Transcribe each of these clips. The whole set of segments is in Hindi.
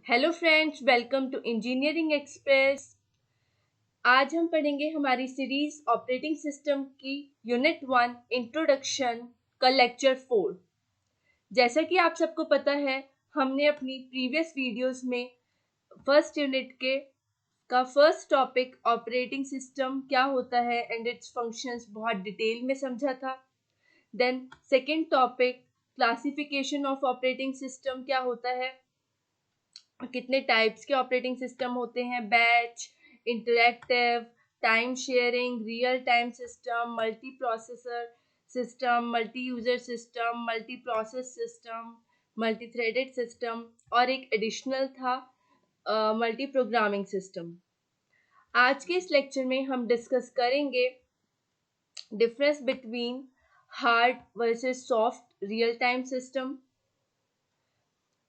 Hello friends, welcome to engineering express. आज हम पढ़ेंगे हमारी सीरीज ऑपरेटिंग सिस्टम की यूनिट 1 इंट्रोडक्शन का लेक्चर 4। जैसा कि आप सबको पता है, हमने अपनी प्रीवियस वीडियोस में फर्स्ट यूनिट के का फर्स्ट टॉपिक ऑपरेटिंग सिस्टम क्या होता है एंड इट्स फंक्शंस बहुत डिटेल में समझा था। Then second topic classification of operating system क्या होता है, कितने टाइप्स के ऑपरेटिंग सिस्टम होते हैं, batch, interactive, time sharing, real time system, multi processor system, multi user system, multi process system, multi threaded system और एक एडिशनल था मल्टी प्रोग्रामिंग सिस्टम। आज के इस लेक्चर में हम डिस्कस करेंगे difference between hard versus soft real time system,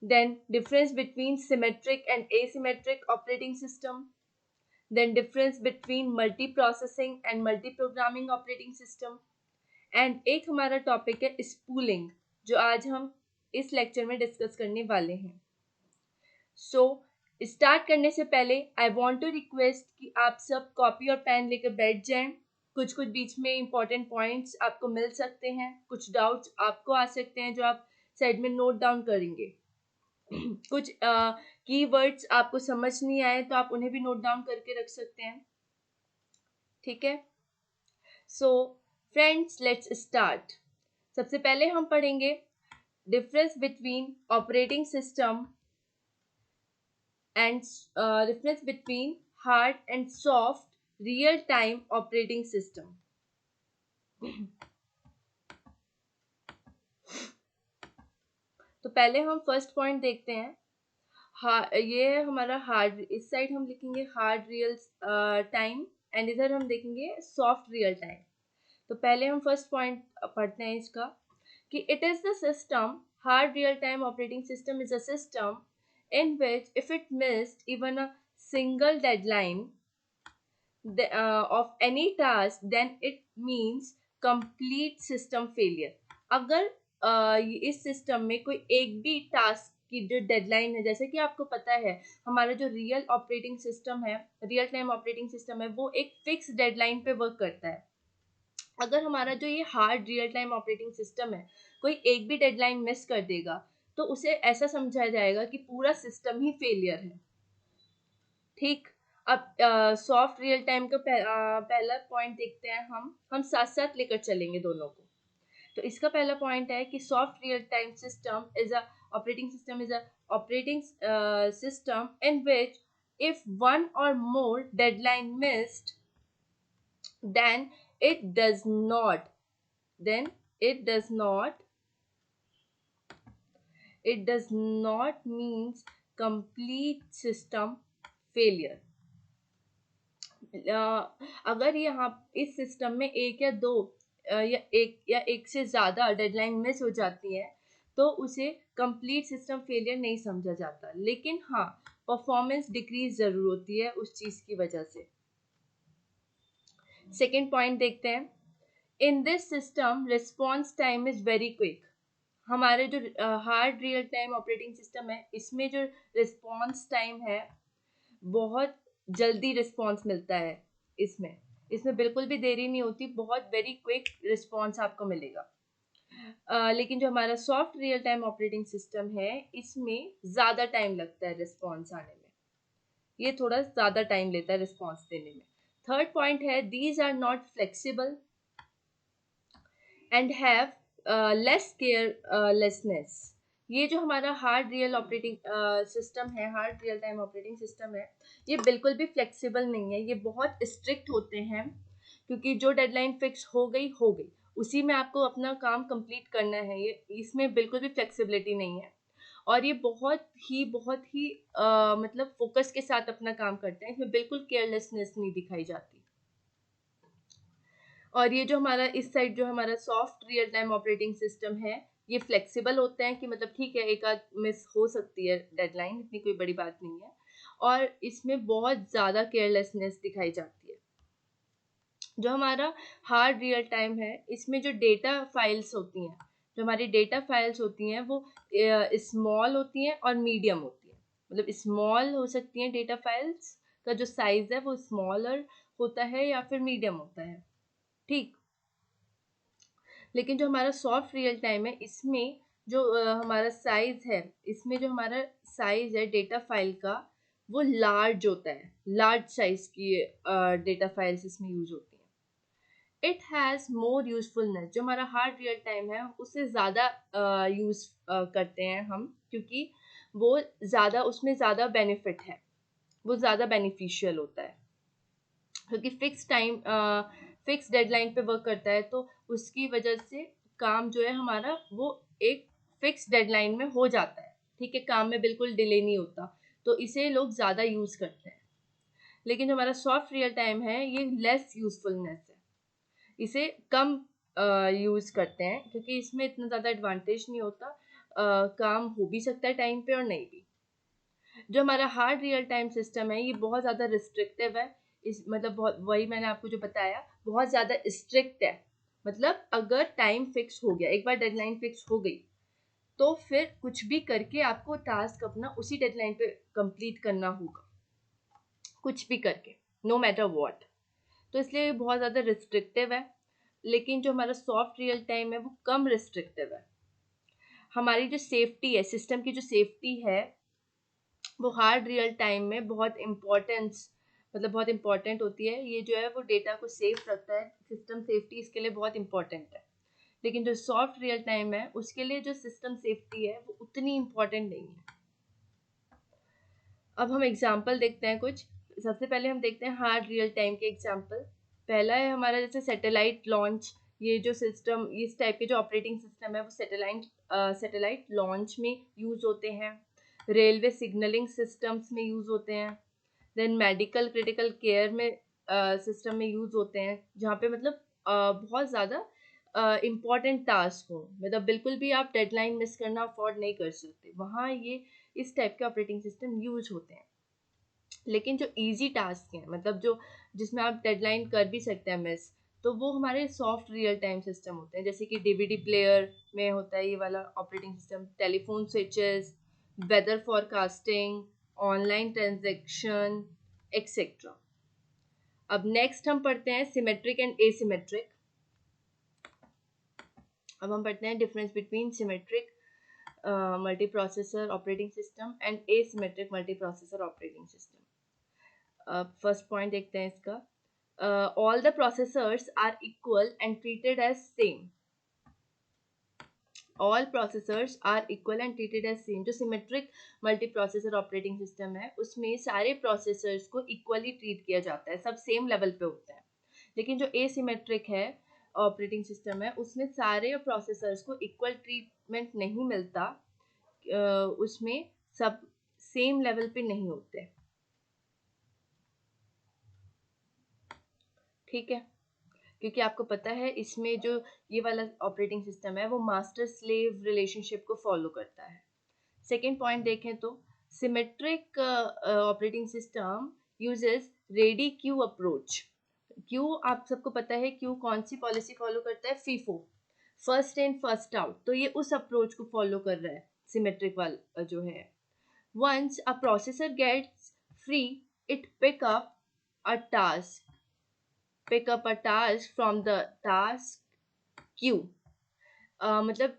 then difference between symmetric and asymmetric operating system, then difference between multi-processing and multi-programming operating system, and एक हमारा टॉपिक है स्पूलिंग जो आज हम इस लेक्चर में डिस्कस करने वाले हैं। सो स्टार्ट करने से पहले आई वांट टू रिक्वेस्ट कि आप सब कॉपी और पेन लेकर बैठ जाएं। कुछ बीच में इंपॉर्टेंट पॉइंट्स आपको मिल सकते हैं, कुछ डाउट्स आपको आ सकते हैं जो आप साइड में नोट डाउन करेंगे। कुछ कीवर्ड्स आपको समझ नहीं आए तो आप उन्हें भी नोट डाउन करके रख सकते हैं, ठीक है। So friends, let's start. सबसे पहले हम पढ़ेंगे difference between operating system and difference between hard and soft real time operating system. तो पहले हम फर्स्ट पॉइंट देखते हैं। ये है हमारा हार्ड, इस साइड हम लिखेंगे हार्ड रियल टाइम एंड इधर हम देखेंगे सॉफ्ट रियल टाइम। तो पहले हम फर्स्ट पॉइंट पढ़ते हैं इसका कि it is the system, hard real time operating system is a system in which if it missed even a single deadline of any task then it means complete system failure। अगर इस सिस्टम में कोई एक भी टास्क की जो डेडलाइन है, जैसे कि आपको पता है हमारा जो रियल ऑपरेटिंग सिस्टम है, रियल टाइम ऑपरेटिंग सिस्टम है, वो एक फिक्स डेडलाइन पे वर्क करता है। अगर हमारा जो ये hard real time operating system है कोई एक भी डेडलाइन मिस कर देगा तो उसे ऐसा समझा जाएगा कि पूरा सिस्टम ही फेलियर है, ठीक। अब सॉफ्ट रियल टाइम का पहला पॉइंट देखते हैं, हम साथ साथ लेकर चलेंगे दोनों को। तो इसका पहला पॉइंट है कि soft real time system is a operating system in which if one or more deadline missed then it does not then it does not means complete system failure। अगर यहाँ इस सिस्टम में एक या दो या एक से ज़्यादा डेडलाइन मिस हो जाती है तो उसे कंप्लीट सिस्टम फेलियर नहीं समझा जाता, लेकिन हाँ परफॉर्मेंस डिक्रीज ज़रूर होती है उस चीज़ की वजह से। सेकेंड पॉइंट देखते हैं, in this system response time is very quick. हमारे जो hard real time operating system है इसमें जो रिस्पॉन्स टाइम है बहुत जल्दी रिस्पॉन्स मिलता है, इसमें बिल्कुल भी देरी नहीं होती, बहुत वेरी क्विक रिस्पॉन्स आपको मिलेगा। लेकिन जो हमारा soft real time operating system है इसमें ज़्यादा टाइम लगता है रिस्पॉन्स आने में, ये थोड़ा ज़्यादा टाइम लेता है रिस्पॉन्स देने में। थर्ड पॉइंट है, these are not flexible and have less carelessness. ये जो हमारा हार्ड रियल ऑपरेटिंग सिस्टम है, hard real time operating system है, ये बिल्कुल भी फ्लेक्सिबल नहीं है, ये बहुत स्ट्रिक्ट होते हैं क्योंकि जो डेडलाइन फिक्स हो गई उसी में आपको अपना काम कंप्लीट करना है। ये इसमें बिल्कुल भी फ्लेक्सिबिलिटी नहीं है और ये बहुत ही मतलब फोकस के साथ अपना काम करते हैं, इसमें बिल्कुल केयरलेसनेस नहीं दिखाई जाती। और ये जो हमारा इस साइड जो हमारा soft real time operating system है ये फ्लेक्सिबल होते हैं कि मतलब ठीक है एक आध मिस हो सकती है डेडलाइन, इतनी कोई बड़ी बात नहीं है, और इसमें बहुत ज़्यादा केयरलेसनेस दिखाई जाती है। जो हमारा हार्ड रियल टाइम है इसमें जो डेटा फाइल्स होती हैं, जो हमारी डेटा फाइल्स होती हैं वो स्मॉल होती हैं और मीडियम होती हैं। मतलब स्मॉल हो सकती हैं डेटा फाइल्स का जो साइज है वो स्मॉलर होता है या फिर मीडियम होता है, ठीक। लेकिन जो हमारा सॉफ्ट रियल टाइम है इसमें जो हमारा साइज है, इसमें जो हमारा साइज है डेटा फाइल का वो लार्ज होता है, लार्ज साइज की डेटा फाइल्स इसमें यूज होती हैं। इट हैज़ मोर यूजफुलनेस, जो हमारा हार्ड रियल टाइम है उससे ज़्यादा यूज करते हैं हम, क्योंकि वो ज़्यादा, उसमें ज़्यादा बेनिफिट है, वो ज़्यादा बेनिफिशियल होता है, क्योंकि फिक्स डेडलाइन पे वर्क करता है, तो उसकी वजह से काम जो है हमारा वो एक फिक्स डेडलाइन में हो जाता है, ठीक है, काम में बिल्कुल डिले नहीं होता, तो इसे लोग ज़्यादा यूज़ करते हैं। लेकिन जो हमारा सॉफ्ट रियल टाइम है ये लेस यूजफुलनेस है, इसे कम यूज़ करते हैं, क्योंकि इसमें इतना ज़्यादा एडवांटेज नहीं होता, काम हो भी सकता है टाइम पे और नहीं भी। जो हमारा हार्ड रियल टाइम सिस्टम है ये बहुत ज़्यादा रिस्ट्रिक्टिव है, इस मतलब बहुत, वही मैंने आपको जो बताया, बहुत ज़्यादा स्ट्रिक्ट है। मतलब अगर टाइम फिक्स हो गया, एक बार डेडलाइन फिक्स हो गई, तो फिर कुछ भी करके आपको टास्क अपना उसी डेडलाइन पे कंप्लीट करना होगा, कुछ भी करके, नो मैटर व्हाट। तो इसलिए बहुत ज़्यादा रिस्ट्रिक्टिव है। लेकिन जो हमारा सॉफ्ट रियल टाइम है वो कम रिस्ट्रिक्टिव है। हमारी जो सेफ्टी है, सिस्टम की जो सेफ्टी है वो हार्ड रियल टाइम में बहुत इम्पोर्टेंस, मतलब बहुत इम्पोर्टेंट होती है। ये जो है वो डेटा को सेफ रखता है, सिस्टम सेफ्टी इसके लिए बहुत इम्पोर्टेंट है। लेकिन जो सॉफ्ट रियल टाइम है उसके लिए जो सिस्टम सेफ्टी है वो उतनी इम्पोर्टेंट नहीं है। अब हम एग्जाम्पल देखते हैं कुछ। सबसे पहले हम देखते हैं हार्ड रियल टाइम के एग्जाम्पल। पहला है हमारा जैसे सैटेलाइट लॉन्च। ये जो सिस्टम, इस टाइप के जो ऑपरेटिंग सिस्टम है वो सैटेलाइट लॉन्च में यूज़ होते हैं, रेलवे सिग्नलिंग सिस्टम्स में यूज़ होते हैं, देन मेडिकल क्रिटिकल केयर में सिस्टम में यूज़ होते हैं, जहाँ पे मतलब बहुत ज़्यादा इम्पॉर्टेंट टास्क हो, मतलब बिल्कुल भी आप डेडलाइन मिस करना अफोर्ड नहीं कर सकते, वहाँ ये इस टाइप के ऑपरेटिंग सिस्टम यूज होते हैं। लेकिन जो इजी टास्क हैं, मतलब जो जिसमें आप डेडलाइन कर भी सकते हैं मिस, तो वो हमारे सॉफ्ट रियल टाइम सिस्टम होते हैं, जैसे कि डीवीडी प्लेयर में होता है ये वाला operating system, telephone switches, weather forecasting, online transaction, etcetera. अब नेक्स्ट हम पढ़ते हैं सिमेट्रिक एंड एसिमेट्रिक। अब हम पढ़ते हैं difference between symmetric multi processor operating system and asymmetric multi processor operating system. First point देखते हैं इसका। All the processors are equal and treated as same. All processors are equal and treated as same. जो symmetric multi processor operating system है उसमें सारे प्रोसेसर्स को इक्वली ट्रीट किया जाता है, सब सेम लेवल पे होते हैं। लेकिन जो एसिमेट्रिक है ऑपरेटिंग सिस्टम है उसमें सारे प्रोसेसर्स को इक्वल ट्रीटमेंट नहीं मिलता, उसमें सब सेम लेवल पे नहीं होते, ठीक है। क्योंकि आपको पता है इसमें जो ये वाला ऑपरेटिंग सिस्टम है वो मास्टर स्लेव रिलेशनशिप को फॉलो करता है। सेकेंड पॉइंट देखें तो symmetric operating system uses ready queue approach. Q आप सबको पता है, क्यू कौन सी पॉलिसी फॉलो करता है, FIFO, first in first out, तो ये उस अप्रोच को फॉलो कर रहा है सिमेट्रिक वाला जो है। Once a processor gets free, it pick up a task from the task queue. मतलब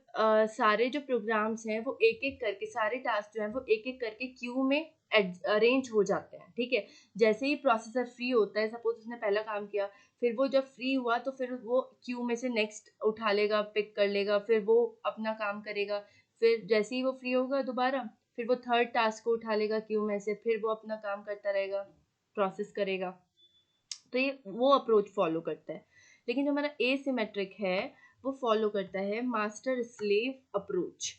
सारे जो प्रोग्राम्स हैं वो एक एक करके, सारे टास्क जो हैं वो एक एक करके क्यू में अरेंज हो जाते हैं, ठीक है। जैसे ही प्रोसेसर फ्री होता है, सपोज उसने पहला काम किया, फिर वो जब फ्री हुआ तो फिर वो क्यू में से नेक्स्ट उठा लेगा, पिक कर लेगा, फिर वो अपना काम करेगा। फिर जैसे ही वो फ्री होगा दोबारा, फिर वो थर्ड टास्क को उठा लेगा क्यू में से, फिर वो अपना काम करता रहेगा, प्रोसेस करेगा। तो ये वो अप्रोच फॉलो करता है। लेकिन जो हमारा एसिमेट्रिक है वो फॉलो करता है master slave approach.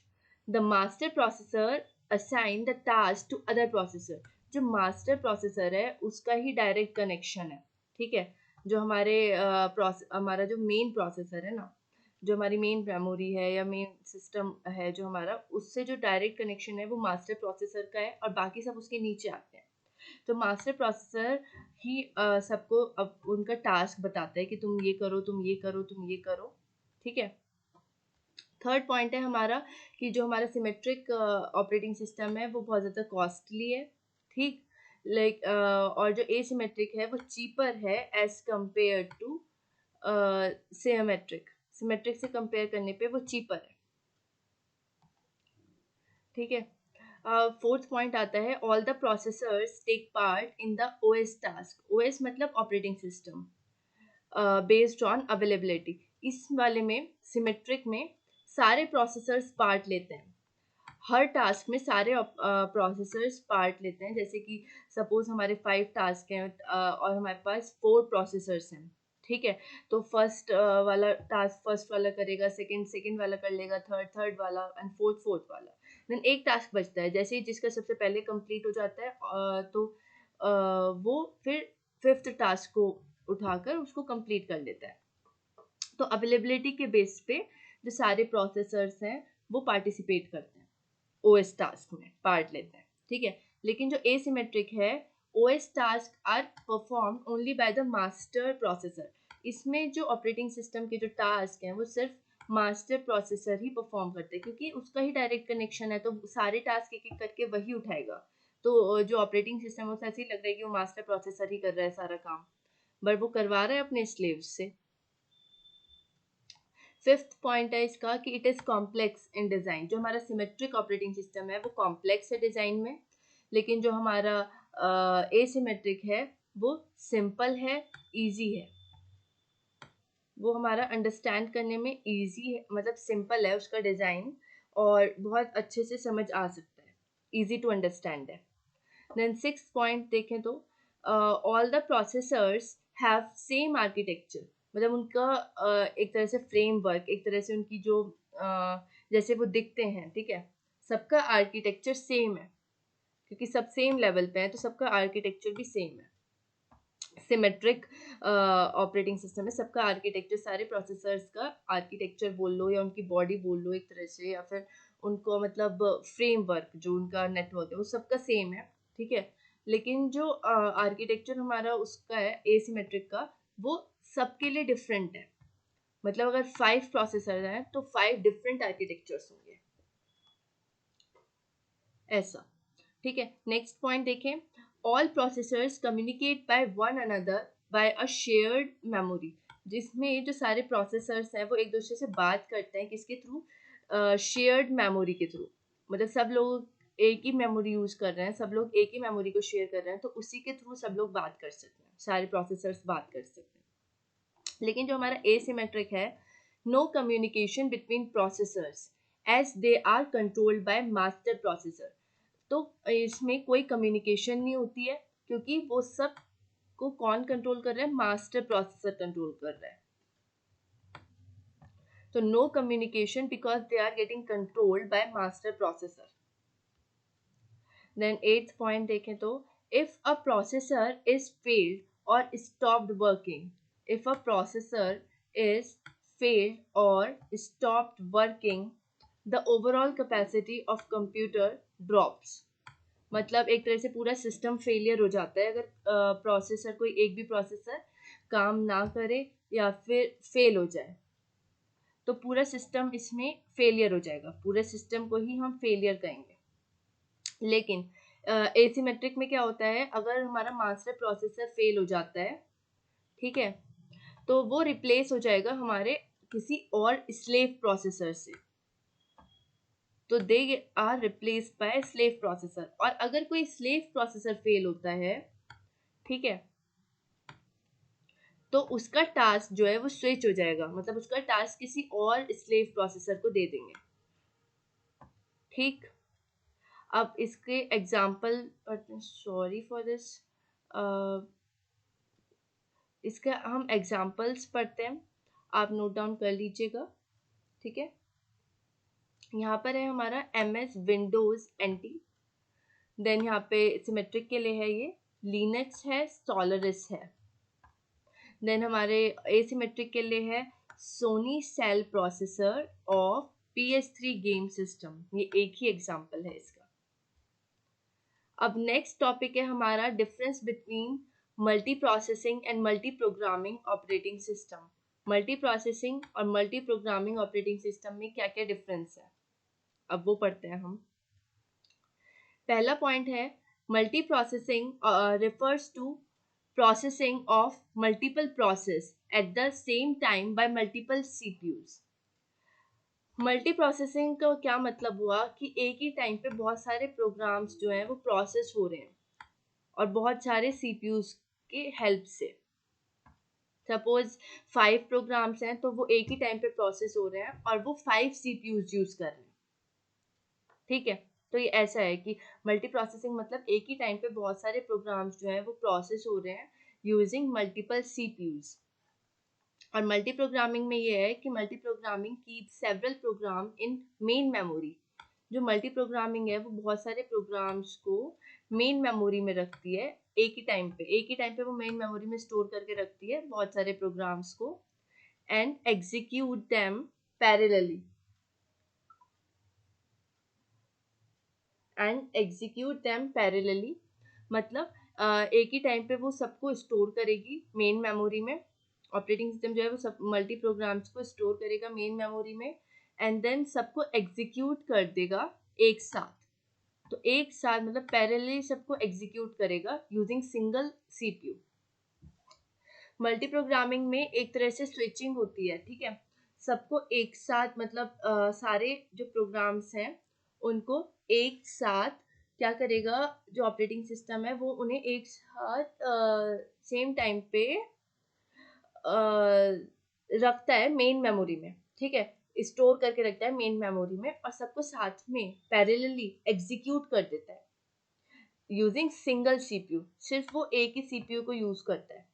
The master processor assign the task to other processor. जो मास्टर प्रोसेसर है उसका ही डायरेक्ट कनेक्शन है, ठीक है। जो हमारा जो मेन प्रोसेसर है ना, जो हमारी मेन मेमोरी है या मेन सिस्टम है जो हमारा, उससे जो डायरेक्ट कनेक्शन है वो मास्टर प्रोसेसर का है, और बाकी सब उसके नीचे आते हैं। तो मास्टर प्रोसेसर ही सबको अब उनका टास्क बताता है कि तुम ये करो, तुम ये करो, तुम ये करो, ठीक है। थर्ड पॉइंट है हमारा कि जो हमारा सिमेट्रिक ऑपरेटिंग सिस्टम है वो बहुत ज़्यादा कॉस्टली है, ठीक, लाइक और जो एसिमेट्रिक है वो चीपर है as compare to symmetric. Symmetric से कंपेयर करने पे वो चीपर है, ठीक है। फोर्थ पॉइंट आता है all the processors take part in the OS task. OS मतलब operating system, based on availability. इस वाले में सिमेट्रिक में सारे प्रोसेसर्स पार्ट लेते हैं, हर टास्क में सारे प्रोसेसर्स पार्ट लेते हैं। जैसे कि सपोज हमारे 5 टास्क हैं और हमारे पास 4 प्रोसेसर्स हैं, ठीक है। तो फर्स्ट वाला टास्क फर्स्ट वाला करेगा, सेकंड वाला कर लेगा, थर्ड वाला एंड फोर्थ वाला। देन एक टास्क बचता है, जैसे ही जिसका सबसे पहले कंप्लीट हो जाता है तो वो फिर फिफ्थ टास्क को उठाकर उसको कंप्लीट कर लेता है। तो अवेलेबिलिटी के बेस पे जो सारे प्रोसेसर्स हैं वो पार्टिसिपेट करते हैं, ओएस टास्क में पार्ट लेते हैं, ठीक है। लेकिन जो एसिमेट्रिक है, OS task are perform only by the master processor. इसमें जो ऑपरेटिंग सिस्टम के जो टास्क हैं वो सिर्फ मास्टर प्रोसेसर ही परफॉर्म करते हैं, क्योंकि उसका ही डायरेक्ट कनेक्शन है, तो सारे टास्क एक एक करके वही उठाएगा। तो जो ऑपरेटिंग सिस्टम है उसे ऐसे ही लग रहा है कि वो मास्टर प्रोसेसर ही कर रहा है सारा काम, बट वो करवा रहा है अपने स्लेव्स से। फिफ्थ पॉइंट है इसका कि it is complex in design. जो हमारा सिमेट्रिक ऑपरेटिंग सिस्टम है वो कॉम्प्लेक्स है डिज़ाइन में, लेकिन जो हमारा एसिमेट्रिक है वो सिंपल है, इजी है। वो हमारा अंडरस्टैंड करने में इजी है, मतलब सिंपल है उसका डिज़ाइन और बहुत अच्छे से समझ आ सकता है, इजी टू अंडरस्टैंड है। देन सिक्स्थ पॉइंट देखें तो all the processors have same architecture. मतलब उनका एक तरह से फ्रेमवर्क, एक तरह से उनकी जो जैसे वो दिखते हैं, ठीक है, सबका आर्किटेक्चर सेम है, क्योंकि सब सेम लेवल पे है तो सबका आर्किटेक्चर भी सेम है। सिमेट्रिक ऑपरेटिंग सिस्टम में सबका आर्किटेक्चर, सारे प्रोसेसर्स का आर्किटेक्चर बोल लो या उनकी बॉडी बोल लो एक तरह से, या फिर उनको मतलब फ्रेमवर्क जो उनका नेटवर्क है वो सबका सेम है, ठीक है। लेकिन जो आर्किटेक्चर हमारा उसका है एसिमेट्रिक का, वो सबके लिए डिफरेंट है। मतलब अगर 5 प्रोसेसर हैं तो 5 डिफरेंट आर्किटेक्चर्स होंगे, ऐसा, ठीक है। नेक्स्ट पॉइंट देखें, all processors communicate by one another by a shared memory. जिसमें जो सारे प्रोसेसर्स हैं वो एक दूसरे से बात करते हैं किसके थ्रू, शेयर्ड मेमोरी के थ्रू। मतलब सब लोग एक ही मेमोरी यूज कर रहे हैं, सब लोग एक ही मेमोरी को शेयर कर रहे हैं, तो उसी के थ्रू सब लोग बात कर सकते हैं, सारे प्रोसेसर्स बात कर सकते हैं। लेकिन जो हमारा एसिमेट्रिक है, no communication between processors as they are controlled by master processor. तो इसमें कोई कम्युनिकेशन नहीं होती है, क्योंकि वो सब को कौन कंट्रोल कर रहा है, मास्टर प्रोसेसर कंट्रोल कर रहा है। तो no communication because they are getting controlled by master processor. Then eighth point देखें तो, if a processor is failed और stopped working, if a processor is failed or stopped working, the overall capacity of computer drops। मतलब एक तरह से पूरा सिस्टम फेलियर हो जाता है अगर प्रोसेसर, कोई एक भी प्रोसेसर काम ना करे या फिर फेल हो जाए, तो पूरा सिस्टम इसमें फेलियर हो जाएगा, पूरे सिस्टम को ही हम फेलियर कहेंगे। लेकिन एसिमेट्रिक में क्या होता है, अगर हमारा मास्टर प्रोसेसर फेल हो जाता है, ठीक है, तो वो रिप्लेस हो जाएगा हमारे किसी और स्लेव प्रोसेसर से। तो they are replaced by slave processor. और अगर कोई स्लेव प्रोसेसर फेल होता है, ठीक है, तो उसका टास्क जो है वो स्विच हो जाएगा, मतलब उसका टास्क किसी और स्लेव प्रोसेसर को दे देंगे, ठीक। अब इसके एग्जाम्पल, सॉरी फॉर दिस, इसके हम एग्जाम्पल्स पढ़ते हैं, आप नोट डाउन कर लीजिएगा, ठीक है। यहाँ पर है हमारा MS विंडोज NT। देन यहाँ पे सिमेट्रिक के लिए है ये लिनक्स है, सोलारिस है। देन हमारे एसिमेट्रिक के लिए है Sony cell processor of PS3 game system. ये एक ही एग्जांपल है इसका। अब नेक्स्ट टॉपिक है हमारा difference between multi processing and multi programming operating system. Multi processing और मल्टी प्रोग्रामिंग ऑपरेटिंग सिस्टम में क्या क्या डिफरेंस है, अब वो पढ़ते हैं हम। पहला पॉइंट है multi processing refers to processing of multiple process at the same time by multiple CPUs। Multi processing का क्या मतलब हुआ कि एक ही टाइम पे बहुत सारे प्रोग्राम्स जो हैं वो प्रोसेस हो रहे हैं और बहुत सारे सीपीयूज के हेल्प से। सपोज 5 प्रोग्राम्स हैं तो वो एक ही टाइम पे प्रोसेस हो रहे हैं और वो 5 सीपीयूज यूज कर रहे हैं, ठीक है। तो ये ऐसा है कि मल्टी प्रोसेसिंग मतलब एक ही टाइम पे बहुत सारे प्रोग्राम्स जो हैं वो प्रोसेस हो रहे हैं यूजिंग मल्टीपल सीपीयूज। और मल्टी प्रोग्रामिंग में ये है कि multi programming keep several program in main memory. जो मल्टी प्रोग्रामिंग है वो बहुत सारे प्रोग्राम्स को मेन मेमोरी में रखती है, एक ही टाइम पे वो मेन मेमोरी में स्टोर करके रखती है बहुत सारे प्रोग्राम्स को, एंड एग्जीक्यूट देम पैरेलली मतलब एक ही टाइम पे वो सबको स्टोर करेगी मेन मेमोरी में। ऑपरेटिंग सिस्टम जो है वो सब मल्टी प्रोग्राम्स को स्टोर करेगा मेन मेमोरी में एंड देन सबको एग्जीक्यूट कर देगा एक साथ। तो एक साथ मतलब पैरेलली सबको एग्जीक्यूट करेगा using single CPU. Multi programming में एक तरह से स्विचिंग होती है, ठीक है। सबको एक साथ मतलब सारे जो प्रोग्राम्स हैं उनको एक साथ क्या करेगा, जो ऑपरेटिंग सिस्टम है वो उन्हें एक साथ सेम टाइम पे रखता है मेन मेमोरी में, ठीक है। स्टोर करके रखता है मेन मेमोरी में और सबको साथ में पैरेलली एग्जीक्यूट कर देता है यूजिंग सिंगल सीपीयू। सिर्फ वो एक ही सीपीयू को यूज करता है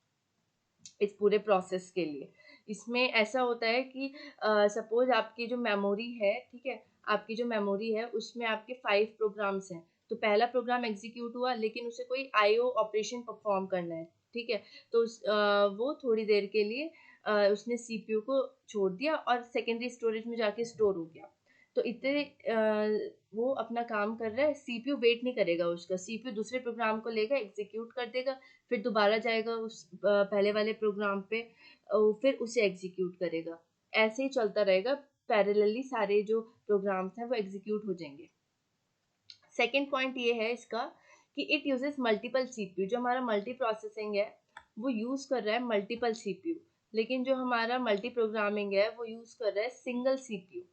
इस पूरे प्रोसेस के लिए। इसमें ऐसा होता है कि सपोज आपकी जो मेमोरी है, ठीक है, आपकी जो मेमोरी है उसमें आपके 5 प्रोग्राम्स हैं। तो पहला प्रोग्राम एग्जीक्यूट हुआ लेकिन उसे कोई आईओ ऑपरेशन परफॉर्म करना है, ठीक है। तो वो थोड़ी देर के लिए उसने सीपीयू को छोड़ दिया और सेकेंडरी स्टोरेज में जाके स्टोर हो गया। तो इतने वो अपना काम कर रहा है, सीपीयू वेट नहीं करेगा उसका, सीपीयू दूसरे प्रोग्राम को लेगा एग्जीक्यूट कर देगा, फिर दोबारा जाएगा उस पहले वाले प्रोग्राम पे, फिर उसे एग्जीक्यूट करेगा। ऐसे ही चलता रहेगा, पैरेलली सारे जो प्रोग्राम्स हैं वो एग्जीक्यूट हो जाएंगे। सेकेंड पॉइंट ये है इसका कि इट यूजेस मल्टीपल सीपीयू। जो हमारा मल्टी प्रोसेसिंग है वो यूज कर रहा है मल्टीपल सीपीयू, लेकिन जो हमारा मल्टी प्रोग्रामिंग है वो यूज कर रहा है single CPU,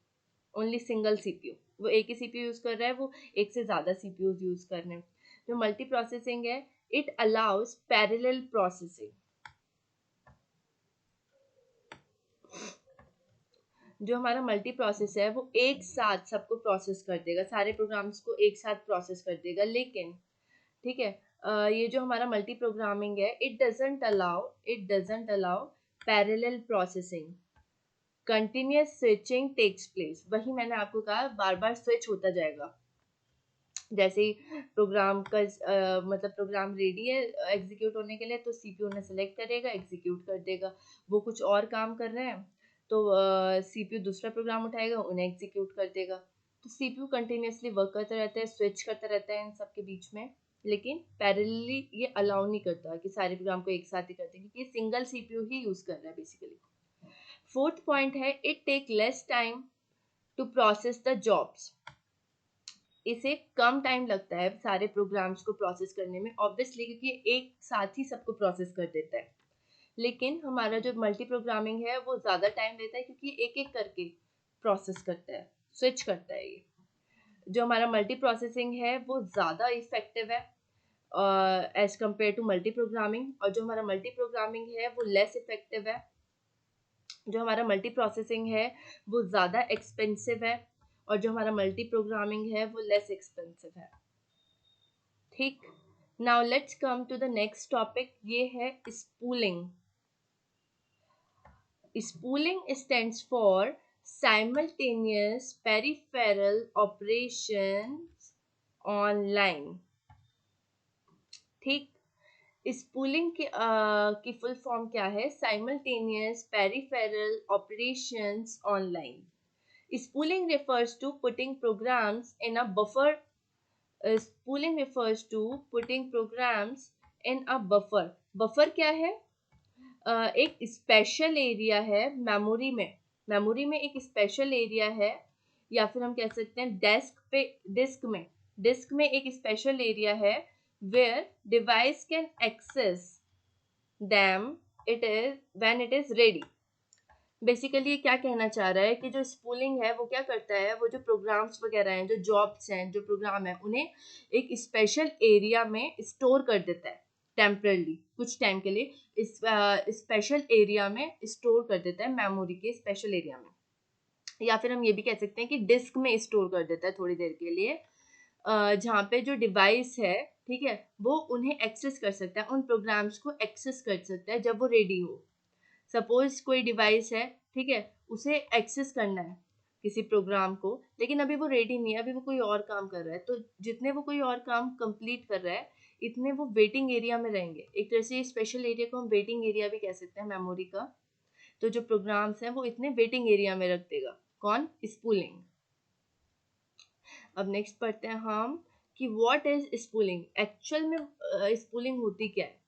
only single CPU. वो एक ही सीपीयू यूज कर रहा है, वो एक से ज्यादा सीपीयू यूज कर रहे हैं। जो मल्टी प्रोसेसिंग है इट अलाउज पैरेलल प्रोसेसिंग। जो हमारा मल्टी प्रोसेस है वो एक साथ सबको प्रोसेस कर देगा, सारे प्रोग्राम्स को एक साथ प्रोसेस कर देगा। लेकिन ठीक है, ये जो हमारा मल्टी प्रोग्रामिंग है it doesn't allow parallel processing. Continuous switching takes place. वही मैंने आपको कहा, बार बार स्विच होता जाएगा। जैसे ही प्रोग्राम का मतलब प्रोग्राम रेडी है एग्जीक्यूट होने के लिए तो सीपीयू ने सेलेक्ट करेगा, एग्जीक्यूट कर देगा। वो कुछ और काम कर रहे हैं तो सीपीयू दूसरा प्रोग्राम उठाएगा, उन्हें एग्जीक्यूट कर देगा। तो सीपीयू कंटिन्यूअसली वर्क करता रहता है, स्विच करता रहता है इन सब के बीच में, लेकिन पैरेलली ये अलाउ नहीं करता कि सारे प्रोग्राम को एक साथ ही करते हैं, क्योंकि सिंगल सीपीयू ही यूज कर रहा है बेसिकली। फोर्थ पॉइंट है it take less time to process the jobs. इसे कम टाइम लगता है सारे प्रोग्राम्स को प्रोसेस करने में, ऑब्वियसली क्योंकि एक साथ ही सबको प्रोसेस कर देता है। लेकिन हमारा जो मल्टी प्रोग्रामिंग है वो ज़्यादा टाइम लेता है क्योंकि एक एक करके प्रोसेस करता है, स्विच करता है। ये जो हमारा मल्टी प्रोसेसिंग है वो ज़्यादा इफेक्टिव है as compare to multi programming, और जो हमारा मल्टी प्रोग्रामिंग है वो लेस इफेक्टिव है। जो हमारा मल्टी प्रोसेसिंग है वो ज़्यादा एक्सपेंसिव है और जो हमारा मल्टी प्रोग्रामिंग है वो लेस एक्सपेंसिव है, ठीक। Now let's come to the next topic, ये है spooling. Spooling stands for simultaneous peripheral operations online, ठीक। स्पूलिंग की फुल फॉर्म क्या है? Simultaneous peripheral operations online. Spooling refers to putting programs in a buffer. Spooling refers to putting programs in a buffer. Buffer क्या है? एक स्पेशल एरिया है मेमोरी में, मेमोरी में एक स्पेशल एरिया है, या फिर हम कह सकते हैं डिस्क में एक स्पेशल एरिया है where device can access them it is when it is ready. Basically क्या कहना चाह रहा है कि जो स्पूलिंग है वो क्या करता है, वो जो प्रोग्राम्स वगैरह हैं, जो जॉब्स हैं, जो प्रोग्राम है, उन्हें एक स्पेशल एरिया में स्टोर कर देता है टेम्परली, कुछ टाइम के लिए इस स्पेशल एरिया में स्टोर कर देता है, मेमोरी के स्पेशल एरिया में। या फिर हम ये भी कह सकते हैं कि डिस्क में स्टोर कर देता है थोड़ी देर के लिए, जहाँ पे जो डिवाइस है, ठीक है, वो उन्हें एक्सेस कर सकता है, उन प्रोग्राम्स को एक्सेस कर सकता है जब वो रेडी हो। सपोज कोई डिवाइस है, ठीक है, उसे एक्सेस करना है किसी प्रोग्राम को, लेकिन अभी वो रेडी नहीं है, अभी वो कोई और काम कर रहा है, तो जितने वो कोई और काम कंप्लीट कर रहा है इतने वो वेटिंग एरिया में रहेंगे। एक तरह से स्पेशल एरिया को हम वेटिंग एरिया भी कह सकते हैं मेमोरी का। तो जो प्रोग्राम्स हैं वो इतने वेटिंग एरिया में रख देगा कौन, स्पूलिंग। अब नेक्स्ट पढ़ते हैं हम कि व्हाट इज स्पूलिंग। एक्चुअल में स्पूलिंग होती क्या है।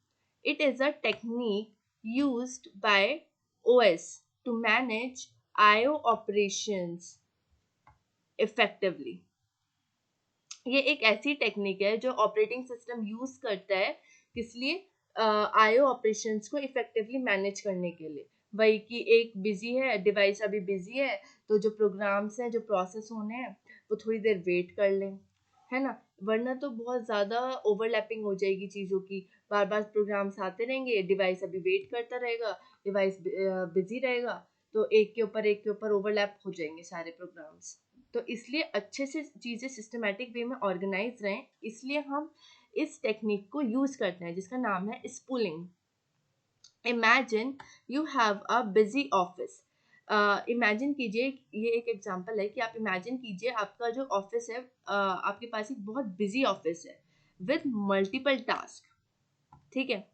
It is a technique used by OS to manage IO operations effectively। ये एक ऐसी टेक्निक है जो ऑपरेटिंग सिस्टम यूज करता है, किस लिए, IO ऑपरेशंस को इफेक्टिवली मैनेज करने के लिए। वही कि एक बिजी है डिवाइस, अभी बिजी है, तो जो प्रोग्राम्स हैं, जो प्रोसेस होने हैं, वो थोड़ी देर वेट कर लें, है ना, वरना तो बहुत ज़्यादा ओवरलैपिंग हो जाएगी चीज़ों की, बार बार प्रोग्राम्स आते रहेंगे, डिवाइस अभी वेट करता रहेगा, डिवाइस बिजी रहेगा, तो एक के ऊपर ओवरलैप हो जाएंगे सारे प्रोग्राम्स। तो इसलिए अच्छे से चीज़ें सिस्टमेटिक वे में ऑर्गेनाइज रहें, इसलिए हम इस टेक्निक को यूज़ करते हैं जिसका नाम है spooling. Imagine you have a busy office. Imagine कीजिए, ये एक एग्जांपल है कि आप इमेजिन कीजिए आपका जो ऑफिस है, आपके पास एक बहुत बिजी ऑफिस है विद मल्टीपल टास्क, ठीक है,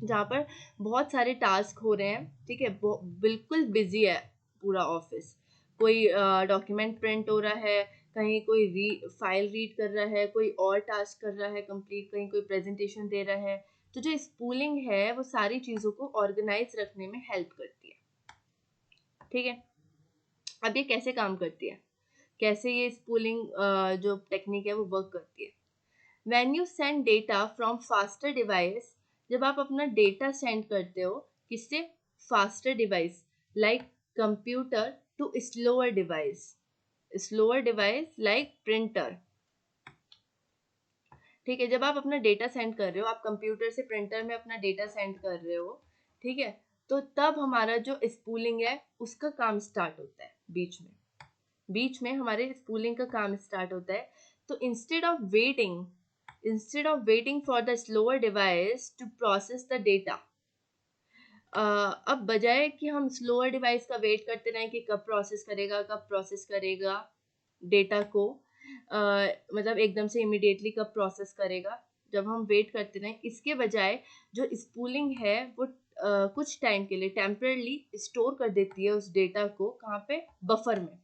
जहाँ पर बहुत सारे टास्क हो रहे हैं, ठीक है, बिल्कुल बिजी है पूरा ऑफिस। कोई डॉक्यूमेंट प्रिंट हो रहा है, कहीं कोई फाइल रीड कर रहा है, कोई और टास्क कर रहा है कंप्लीट, कहीं कोई प्रेजेंटेशन दे रहा है। तो जो स्पूलिंग है वो सारी चीज़ों को ऑर्गेनाइज रखने में हेल्प करती है, ठीक है। अब ये कैसे काम करती है, कैसे ये स्पूलिंग जो टेक्निक है वो वर्क करती है। When you send data from faster device, जब आप अपना डेटा सेंड करते हो किससे, faster device, like computer to slower device like printer, ठीक है। जब आप अपना डेटा सेंड कर रहे हो, आप कंप्यूटर से प्रिंटर में अपना डेटा सेंड कर रहे हो, ठीक है, तो तब हमारा जो स्पूलिंग है उसका काम स्टार्ट होता है, बीच में हमारे स्पूलिंग का काम स्टार्ट होता है। तो instead of waiting for the slower device to process the data, अब बजाय कि हम स्लोअर डिवाइस का वेट करते रहें कि कब प्रोसेस करेगा डेटा को, मतलब एकदम से इमिडिएटली कब प्रोसेस करेगा, जब हम वेट करते रहें, इसके बजाय जो स्पूलिंग है वो कुछ टाइम के लिए टेम्परली स्टोर कर देती है उस डेटा को, कहाँ पे, बफर में।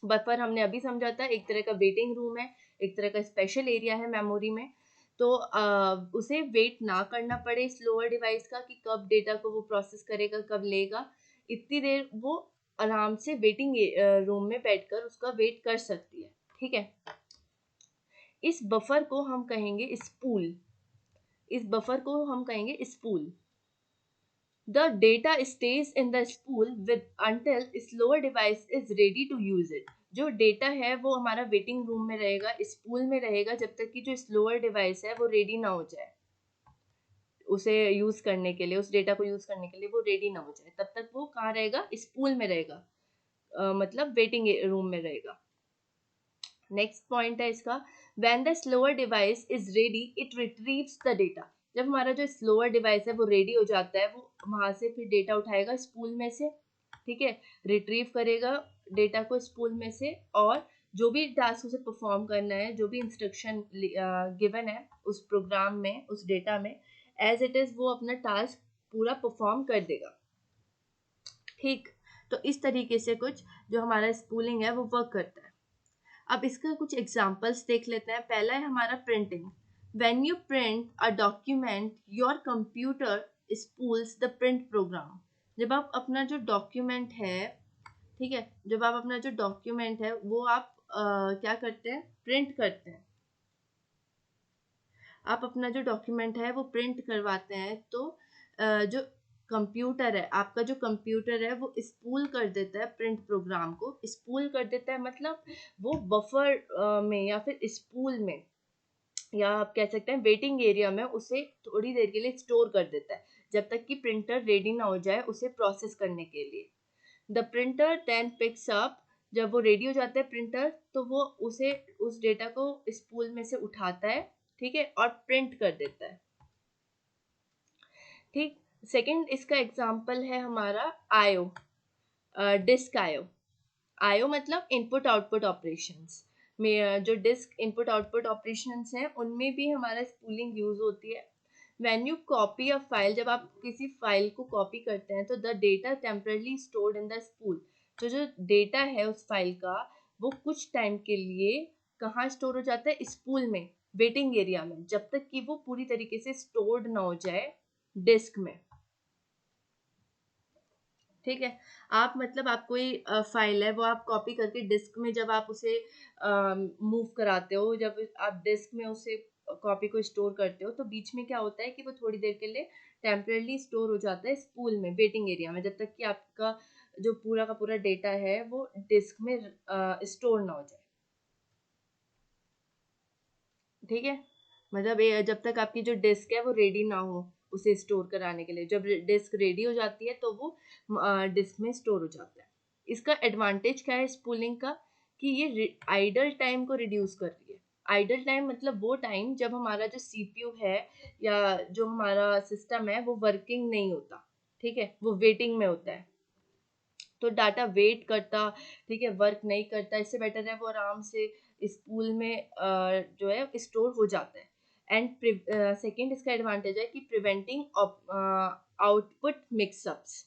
बफर हमने अभी समझा था, एक तरह का वेटिंग रूम है, एक तरह का स्पेशल एरिया है मेमोरी में। तो उसे वेट ना करना पड़े स्लोअर डिवाइस का कि कब डेटा को वो प्रोसेस करेगा, कब लेगा, इतनी देर वो आराम से वेटिंग रूम में बैठकर उसका वेट कर सकती है, ठीक है। इस बफर को हम कहेंगे spool. The data stays in the spool with until slower device is ready to use it। जो डेटा है वो हमारा वेटिंग रूम में रहेगा, स्पूल में रहेगा, जब तक कि जो स्लोअर डिवाइस है वो रेडी ना हो जाए, उसे यूज करने के लिए, उस डेटा को यूज करने के लिए वो रेडी ना हो जाए, तब तक वो कहाँ रहेगा, स्पूल में रहेगा, मतलब वेटिंग रूम में रहेगा। नेक्स्ट पॉइंट है इसका, when the slower device is ready it retrieves the data. जब हमारा जो स्लोअर डिवाइस है वो रेडी हो जाता है, वो वहां से फिर डेटा उठाएगा स्पूल में से, ठीक है, रिट्रीव करेगा डेटा को स्पूल में से, और जो भी टास्क उसे परफॉर्म करना है, जो भी इंस्ट्रक्शन गिवन है उस प्रोग्राम में, उस डेटा में, एज इट इज वो अपना टास्क पूरा परफॉर्म कर देगा, ठीक। तो इस तरीके से कुछ जो हमारा स्पूलिंग है वो वर्क करता है। अब इसका कुछ एग्जांपल्स देख लेते हैं। पहला है हमारा printing. When you print a document your computer spools the print program. जब आप अपना जो डॉक्यूमेंट है, ठीक है, जब आप अपना जो डॉक्यूमेंट है वो आप क्या करते हैं, प्रिंट करते हैं। आप अपना जो डॉक्यूमेंट है वो प्रिंट करवाते हैं, तो जो कंप्यूटर है, आपका जो कंप्यूटर है वो स्पूल कर देता है प्रिंट प्रोग्राम को। स्पूल कर देता है मतलब वो बफर में या फिर स्पूल में, या आप कह सकते हैं वेटिंग एरिया में उसे थोड़ी देर के लिए स्टोर कर देता है, जब तक कि प्रिंटर रेडी ना हो जाए उसे प्रोसेस करने के लिए। The printer then picks up, जब वो रेडी हो जाता है प्रिंटर, तो वो उसे उस डेटा को स्पूल में से उठाता है, ठीक है, और प्रिंट कर देता है। ठीक, सेकंड इसका एग्जांपल है हमारा आईओ, डिस्क आईओ। आईओ मतलब इनपुट आउटपुट ऑपरेशंस में, जो डिस्क इनपुट आउटपुट ऑपरेशंस हैं उनमें भी हमारा स्पूलिंग यूज होती है। When you copy a file, जब आप किसी फाइल को कॉपी करते हैं तो the data temporarily stored in the spool, तो जो डेटा है उस फाइल का वो कुछ टाइम के लिए कहाँ स्टोर हो जाता है, स्पूल में, वेटिंग एरिया में, जब तक कि वो पूरी तरीके से स्टोर्ड ना हो जाए डिस्क में। ठीक है, आप मतलब आप कोई फाइल है वो आप कॉपी करके डिस्क में जब आप उसे मूव कराते हो, जब आप डिस्क में उसे कॉपी को स्टोर करते हो, तो बीच में क्या होता है कि वो थोड़ी देर के लिए टेम्परेली स्टोर हो जाता है स्पूल में, वेटिंग एरिया में, जब तक कि आपका जो पूरा का पूरा डेटा है वो डिस्क में स्टोर ना हो जाए। ठीक है, मतलब जब तक आपकी जो डिस्क है वो रेडी ना हो उसे स्टोर कराने के लिए, जब डिस्क रेडी हो जाती है तो वो डिस्क में स्टोर हो जाता है। इसका एडवांटेज क्या है स्पूलिंग का, कि ये आइडल टाइम को रिड्यूस कर रही है। आइडल टाइम मतलब वो टाइम जब हमारा जो सीपीयू है या जो हमारा सिस्टम है वो वर्किंग नहीं होता, ठीक है, वो वेटिंग में होता है, तो डाटा वेट करता, ठीक है, वर्क नहीं करता। इससे बेटर है वो आराम से स्पूल में जो है स्टोर हो जाता है। एंड सेकेंड इसका एडवांटेज है कि प्रिवेंटिंग आउटपुट मिक्सअप्स,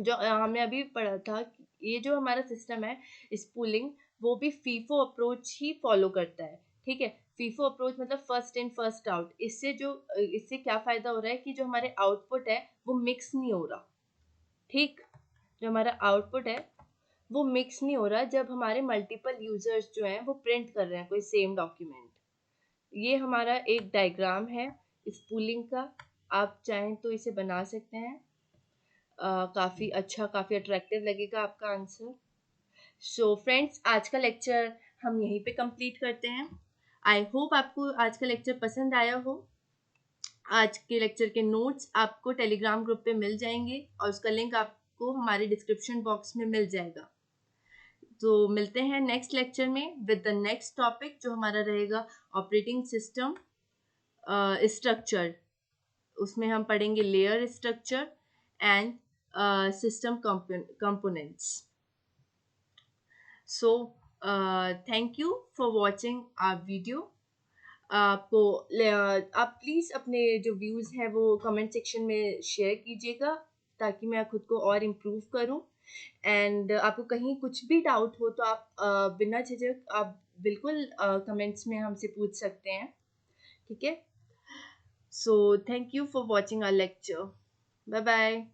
जो हमने अभी पढ़ा था कि ये जो हमारा सिस्टम है स्पूलिंग, वो भी फीफो अप्रोच ही फॉलो करता है। ठीक है, फीफो अप्रोच मतलब फर्स्ट इन फर्स्ट आउट। इससे क्या फायदा हो रहा है कि जो हमारे आउटपुट है वो मिक्स नहीं हो रहा। ठीक, जो हमारा आउटपुट है वो मिक्स नहीं हो रहा जब हमारे मल्टीपल यूजर्स जो हैं वो प्रिंट कर रहे हैं कोई सेम डॉक्यूमेंट। ये हमारा एक डायग्राम है स्पूलिंग का, आप चाहें तो इसे बना सकते हैं। काफ़ी अच्छा, काफ़ी अट्रैक्टिव लगेगा आपका आंसर। सो फ्रेंड्स, आज का लेक्चर हम यहीं पे कंप्लीट करते हैं। आई होप आपको आज का लेक्चर पसंद आया हो। आज के लेक्चर के नोट्स आपको टेलीग्राम ग्रुप पे मिल जाएंगे और उसका लिंक आपको हमारे डिस्क्रिप्शन बॉक्स में मिल जाएगा। तो मिलते हैं नेक्स्ट लेक्चर में विद द नेक्स्ट टॉपिक, जो हमारा रहेगा ऑपरेटिंग सिस्टम स्ट्रक्चर। उसमें हम पढ़ेंगे layer structure and system components. So thank you for watching our video. आपको आप प्लीज़ अपने जो व्यूज़ हैं वो कमेंट सेक्शन में शेयर कीजिएगा, ताकि मैं खुद को और इम्प्रूव करूं। एंड आपको कहीं कुछ भी डाउट हो तो आप बिना झिझक आप बिल्कुल कमेंट्स में हमसे पूछ सकते हैं। ठीक है, so thank you for watching our lecture. Bye bye.